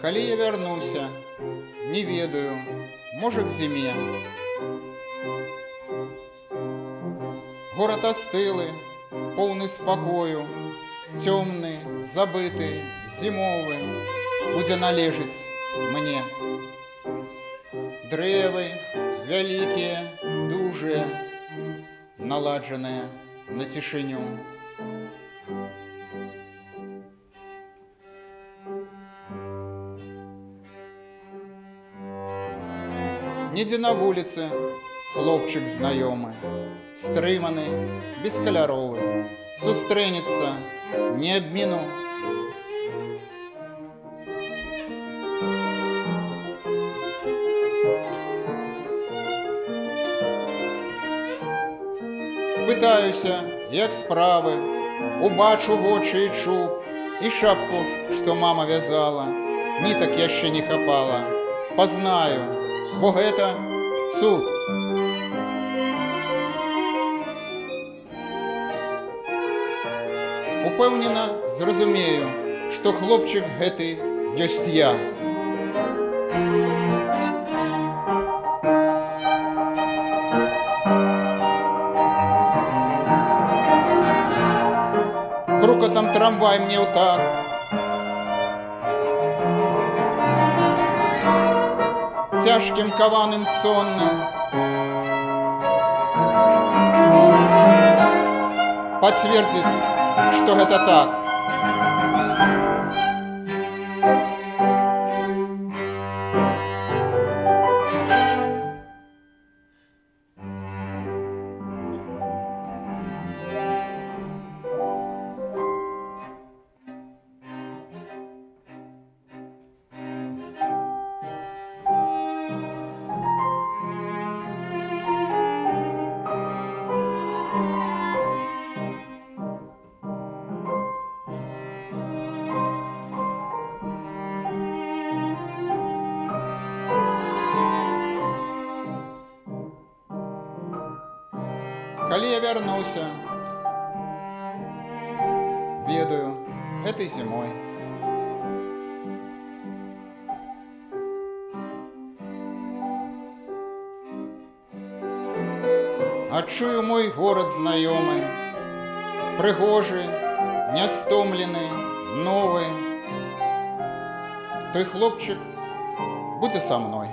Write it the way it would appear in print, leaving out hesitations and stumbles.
Калі я вярнуся, не ведаю, можа к зіме. Горад астылы, поўны спакою, цёмны, забыты, зімовы, будзе належыць мне. Дрэвы вялікія, дужыя, наладжаныя на цішыню. Недзе на вуліцы хлопчык знаёмы, стрыманы, бескаляровы, сустрэнецца, не абміну. Спытаюся, як справы, убачу вочы і чуб, і шапку, што мама вязала, нітак яшчэ не хапала. Пазнаю, бо гэта цуд. Упэўнена, зразумею, што хлопчык гэты ёсць я. Грукатам трамвай мне ў такт. Цяжкім каваным сонным пацвердзіць, што гэта так. Калі я вярнуся, ведаю, гэтай зімой. Адчую мой горад знаёмы, прыгожы, нястомлены, новы. Той хлопчык будзе са мной.